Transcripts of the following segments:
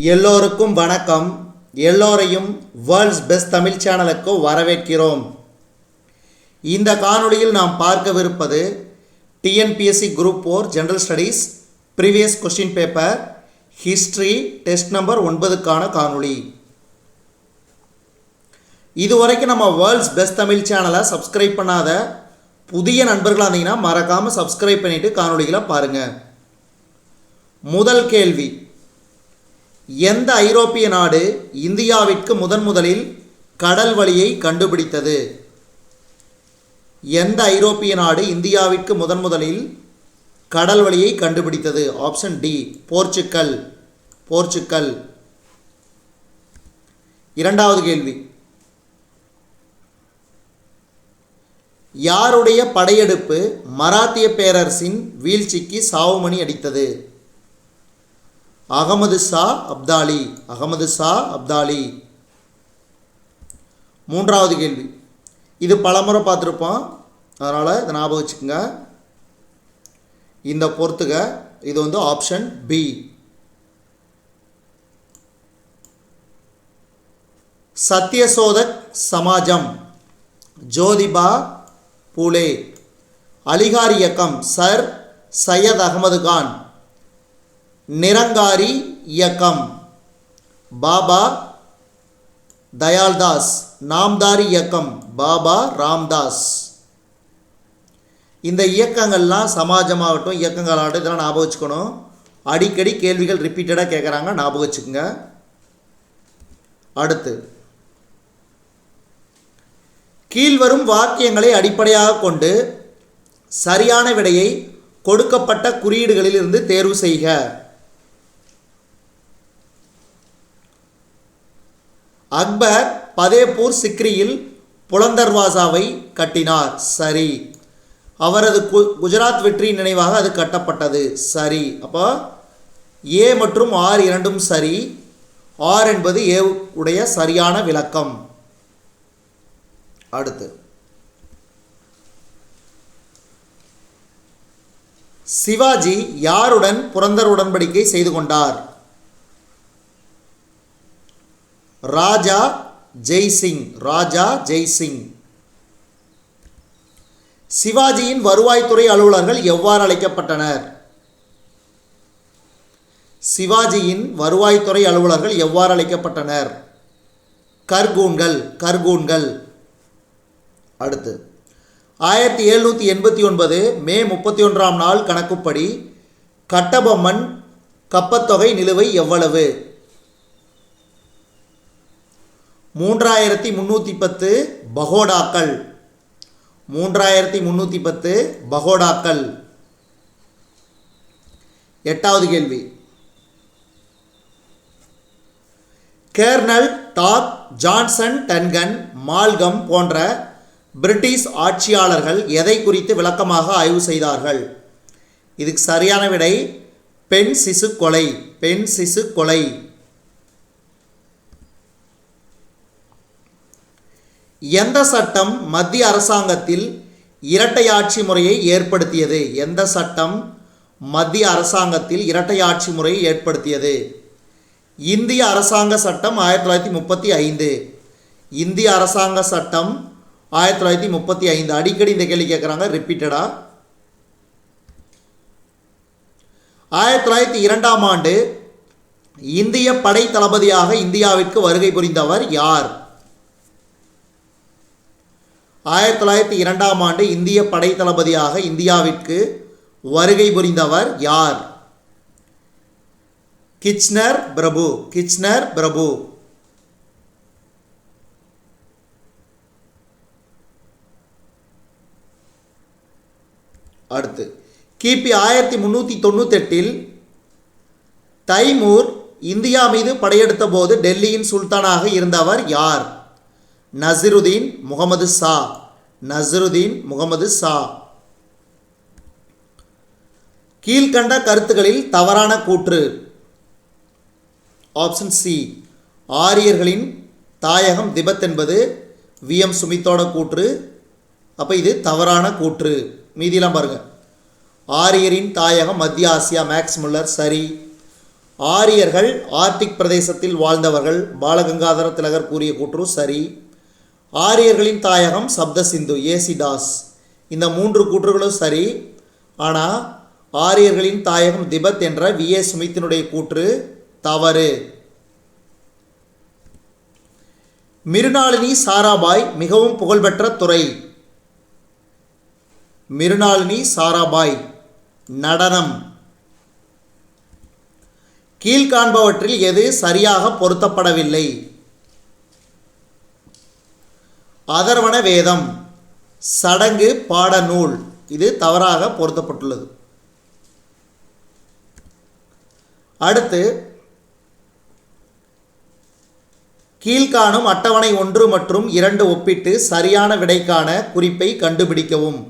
எல்லோருக்கும் வணக்கம். எல்லோரையும் வேர்ல்ட்ஸ் பெஸ்ட் தமிழ் சேனலுக்கு வரவேற்கிறோம். இந்த காணொளியில் நாம் பார்க்கவிருப்பது TNPSC group 4 general studies previous question paper history test number 9க்கான காணொளி. இதுவரைக்கும் நம்ம வேர்ல்ட்ஸ் பெஸ்ட் தமிழ் சேனலை சப்ஸ்கிரைப் பண்ணாத புதிய நண்பர்களாக இருந்தீங்கன்னா மறக்காமல் சப்ஸ்கிரைப் பண்ணிவிட்டு காணொளிகளை பாருங்கள். முதல் கேள்வி, எந்த ஐரோப்பிய நாடு இந்தியாவிற்கு முதலில் கடல் வழியை கண்டுபிடித்தது? எந்த ஐரோப்பிய நாடு இந்தியாவிற்கு முதலில் கடல் வழியை கண்டுபிடித்தது? Option D, Portugal. இரண்டாவது கேள்வி, யாருடைய படையெடுப்பு மராத்திய பேரரசின் வீழ்ச்சிக்கு சாவுமணி அடித்தது? அகமது ஷா அப்தாலி. மூன்றாவது கேள்வி, இது பலமுறை பார்த்துருப்போம், அதனால் இதை ஞாபகம் வச்சுக்கோங்க. இந்த பொறுத்துக, இது ஆப்ஷன் பி. சத்யசோதக் சமாஜம் ஜோதிபா பூலே. அலிகார் இயக்கம் சர் சையத் அகமது கான். நிரங்காரி இயக்கம் பாபா தயால்தாஸ். நாம்தாரி இயக்கம் பாபா ராம்தாஸ். இந்த இயக்கங்கள்லாம் சமாஜமாகட்டும் இயக்கங்களாகட்டும் இதெல்லாம் ஞாபகம் வச்சுக்கணும். அடிக்கடி கேள்விகள் ரிப்பீட்டடாக கேட்குறாங்க, ஞாபகம் வச்சுக்கோங்க. அடுத்து, கீழ்வரும் வாக்கியங்களை அடிப்படையாக கொண்டு சரியான விடையை கொடுக்கப்பட்ட குறியீடுகளில் இருந்து தேர்வு செய்க. அக்பர் பதேபூர் சிக்ரியில் புலந்தர்வாசாவை கட்டினார். சரி. அவரது குஜராத் வெற்றியின் நினைவாக அது கட்டப்பட்டது. சரி. அப்போ ஏ மற்றும் ஆர் இரண்டும் சரி. ஆர் என்பது ஏ உடைய சரியான விளக்கம். அடுத்து, சிவாஜி யாருடன் புரந்தர் உடன்படிக்கை செய்து கொண்டார்? ராஜா ஜெய்சிங். சிவாஜியின் வருவாய்த்துறை அலுவலர்கள் எவ்வாறு அழைக்கப்பட்டனர்? சிவாஜியின் வருவாய்த்துறை அலுவலர்கள் எவ்வாறு அழைக்கப்பட்டனர்? கர்கூன்கள். அடுத்து, 1789 மே 31ஆம் நாள் கணக்குப்படி கட்டபொம்மன் கப்பத்தொகை நிலுவை எவ்வளவு? 3310 பகோடாக்கள். 3310 பகோடாக்கள். எட்டாவது கேள்வி, colonel Tod, Johnson, Duncan, Malcolm போன்ற பிரிட்டிஷ் ஆட்சியாளர்கள் எதை குறித்து விளக்கமாக ஆய்வு செய்தார்கள்? இதுக்கு சரியான விடை பெண் சிசு கொலை. எந்த சட்டம் மத்திய அரசாங்கத்தில் இரட்டையாட்சி முறையை ஏற்படுத்தியது? எந்த சட்டம் மத்திய அரசாங்கத்தில் இரட்டையாட்சி முறையை ஏற்படுத்தியது? இந்திய அரசாங்க சட்டம் 1935. இந்திய அரசாங்க சட்டம் 1935. அடிக்கடி இந்த கேள்வி கேட்குறாங்க, ரிப்பீட்டடா. 1902ஆம் ஆண்டு இந்திய படை தளபதியாக இந்தியாவிற்கு வருகை புரிந்தவர் யார்? 1902ஆம் ஆண்டு இந்திய படை தளபதியாக இந்தியாவிற்கு வருகை புரிந்தவர் யார்? கிச்னர் பிரபு. அடுத்து, கிபி 1398 தைமூர் இந்தியா மீது படையெடுத்த போது டெல்லியின் சுல்தானாக இருந்தவர் யார்? நசிருதீன் முகமது ஷா. கீழ்கண்ட கருத்துக்களில் தவறான கூற்று. ஆப்ஷன் சி, ஆரியர்களின் தாயகம் திபெத் என்பது வி.எம். சுமித்தோட கூற்று. அப்போ இது தவறான கூற்று. மீதியெல்லாம் பாருங்கள். ஆரியரின் தாயகம் மத்திய ஆசியா, மேக்ஸ் முல்லர். சரி. ஆரியர்கள் ஆர்டிக் பிரதேசத்தில் வாழ்ந்தவர்கள். பாலகங்காதர திலகர் கூறிய கூற்று சரி. ஆரியர்களின் தாயகம் சப்த சிந்து, ஏசி தாஸ். இந்த 3 கூற்றுகளும் சரி. ஆனால் ஆரியர்களின் தாயகம் திபெத் என்ற வி.ஏ. சுமித்தினுடைய கூற்று தவறு. மிருணாளினி சாராபாய் மிகவும் புகழ்பெற்ற துறை. மிருணாளினி சாராபாய் நடனம். கீழ்காண்பவற்றில் எது சரியாக பொருத்தப்படவில்லை? அதர்வண வேதம், சடங்கு பாடநூல். இது தவறாக பொருத்தப்பட்டுள்ளது. அடுத்து கீழ்காணும் அட்டவணை 1 மற்றும் 2 ஒப்பிட்டு சரியான விடைக்கான குறிப்பை கண்டுபிடிக்கவும்.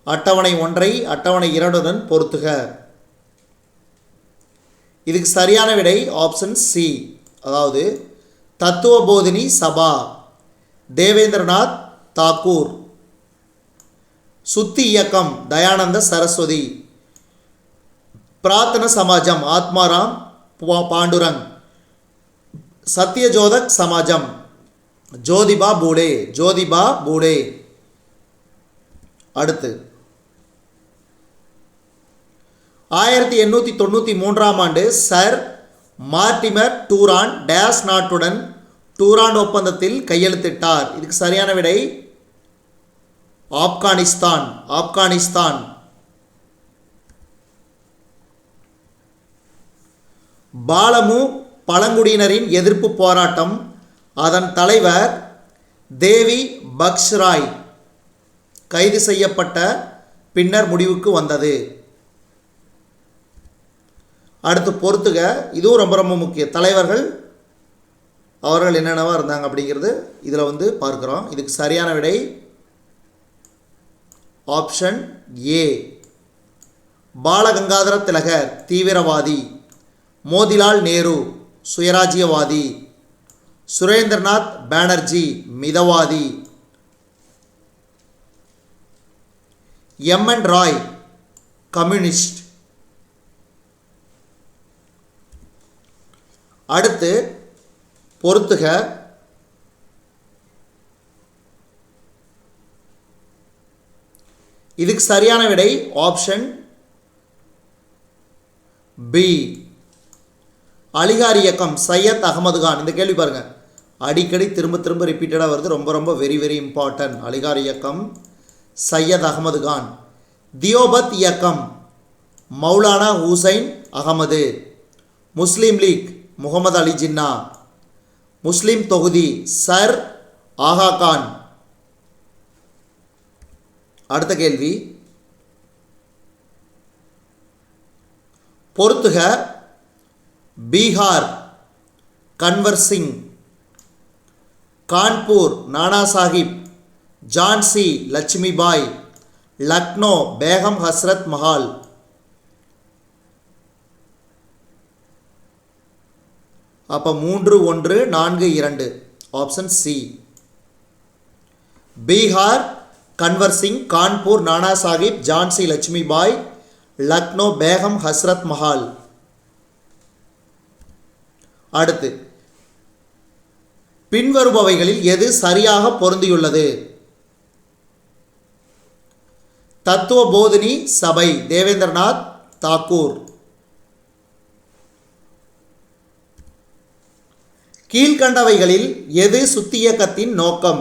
அட்டவணை 1ஐ அட்டவணை 2உடன் பொருத்துக. இதுக்கு சரியான விடை ஆப்ஷன் சி, அதாவது தத்துவபோதினி சபா, தேவேந்திரநாத் தாக்கூர். சுத்தி இயக்கம், தயானந்த சரஸ்வதி. பிரார்த்தன சமாஜம், ஆத்மாராம் பாண்டுரங். சத்யஜோதக் சமாஜம், ஜோதிபா பூலே. ஜோதிபா பூலே. அடுத்து 1893ஆம் ஆண்டு சர் மார்டிமர் டூரான் டேஸ் நாட்டுடன் டூரான் ஒப்பந்தத்தில் கையெழுத்திட்டார். இதுக்கு சரியான விடை ஆப்கானிஸ்தான். ஆப்கானிஸ்தான். பாலமு பழங்குடியினரின் எதிர்ப்பு போராட்டம், அதன் தலைவர் தேவி பக்ஷ்ராய் கைது செய்யப்பட்ட பின்னர் முடிவுக்கு வந்தது. அடுத்து பொறுத்துக. இதுவும் ரொம்ப ரொம்ப முக்கிய. தலைவர்கள் அவர்கள் என்னென்னவா இருந்தாங்க அப்படிங்கிறது இதில் பார்க்குறோம். இதுக்கு சரியான விடை ஆப்ஷன் ஏ. பாலகங்காதர திலகர் தீவிரவாதி, மோதிலால் நேரு சுயராஜ்யவாதி, சுரேந்திரநாத் பானர்ஜி மிதவாதி, எம்.என். ராய் கம்யூனிஸ்ட். அடுத்து பொறுத்துக. இதுக்கு சரியான விடை ஆப்ஷன் பி. அலிகார் இயக்கம் சையத் அகமது கான். இந்த கேள்வி பாருங்க, அடிக்கடி திரும்ப திரும்ப ரிப்பீட்டடாக வருது. ரொம்ப ரொம்ப வெரி வெரி இம்பார்ட்டன்ட். அலிகார் இயக்கம் சையத் அகமது கான். தியோபத் இயக்கம் மௌலானா ஹுசைன் அகமது. முஸ்லீம் லீக் முகமது அலி ஜின்னா. முஸ்லீம் தொகுதி சர் ஆகா கான். அடுத்த கேள்வி பொறுத்துக. பீகார் கன்வர் சிங், கான்பூர் நானா சாஹிப், ஜான்சி லட்சுமிபாய், லக்னோ பேகம் ஹஸ்ரத் மஹால். அப்போ 3, 1, 4, 2 ஆப்ஷன் சி. பீகார் கன்வர் சிங், கான்பூர் நானா சாஹிப், ஜான்சி லட்சுமிபாய், லக்னோ பேகம் ஹஸ்ரத் மஹால். அடுத்து பின்வருபவைகளில் எது சரியாக பொருந்தியுள்ளது? தத்துவ போதினி சபை தேவேந்திரநாத் தாக்கூர். கீழ்கண்டவைகளில் எது சுத்தி இயக்கத்தின் நோக்கம்?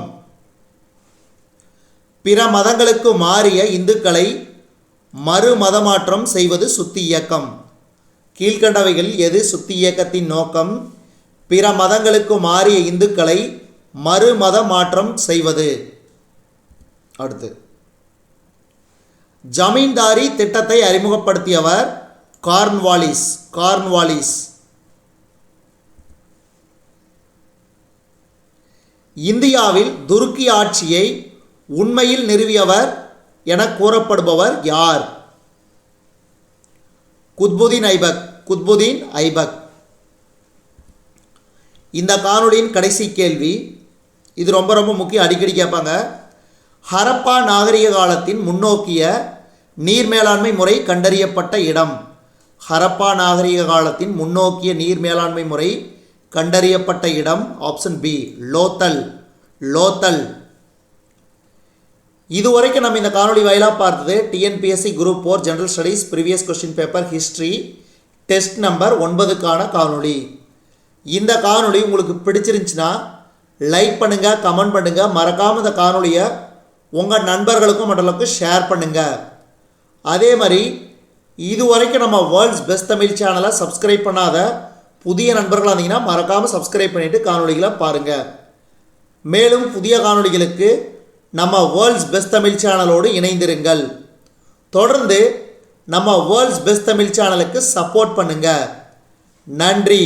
பிற மதங்களுக்கு மாறிய இந்துக்களை மறுமதமாற்றம் செய்வது சுத்தி இயக்கம். கீழ்கண்டவைகளில் எது சுத்தி இயக்கத்தின் நோக்கம்? பிற மதங்களுக்கு மாறிய இந்துக்களை மறுமத மாற்றம் செய்வது. அடுத்து ஜமீன்தாரி திட்டத்தை அறிமுகப்படுத்தியவர் கார்ன்வாலிஸ். கார்ன்வாலிஸ். இந்தியாவில் துருக்கி ஆட்சியை உண்மையில் நிறுவியவர் என கூறப்படுபவர் யார்? குத்புதீன் ஐபக். குத்புதீன் ஐபக். இந்த காணொளியின் கடைசி கேள்வி, இது ரொம்ப ரொம்ப முக்கியம், அடிக்கடி கேட்பாங்க. ஹரப்பா நாகரிக காலத்தின் முன்னோக்கிய நீர் மேலாண்மை முறை கண்டறியப்பட்ட இடம். ஹரப்பா நாகரிக காலத்தின் முன்னோக்கிய நீர் மேலாண்மை முறை கண்டறியப்பட்ட இடம் ஆப்ஷன் பி லோத்தல். லோத்தல். இதுவரைக்கும் நம்ம இந்த காணொளி வாயிலாக பார்த்தது TNPSC group 4 general studies previous question paper history test number 9க்கான காணொளி. இந்த காணொளி உங்களுக்கு பிடிச்சிருந்துச்சுன்னா லைக் பண்ணுங்கள், கமெண்ட் பண்ணுங்கள், மறக்காமல் இந்த காணொளியை உங்கள் நண்பர்களுக்கும் மற்றவர்களுக்கும் ஷேர் பண்ணுங்கள். அதே மாதிரி இதுவரைக்கும் நம்ம வேர்ல்ட்ஸ் பெஸ்ட் தமிழ் சேனலை சப்ஸ்கிரைப் பண்ணாத புதிய நண்பர்களாக இருந்தீங்கன்னா மறக்காமல் சப்ஸ்கிரைப் பண்ணிவிட்டு காணொளிகளை பாருங்கள். மேலும் புதிய காணொளிகளுக்கு நம்ம வேர்ல்ட்ஸ் பெஸ்ட் தமிழ் சேனலோடு இணைந்திருங்கள். தொடர்ந்து நம்ம வேர்ல்ட்ஸ் பெஸ்ட் தமிழ் சேனலுக்கு சப்போர்ட் பண்ணுங்கள். நன்றி.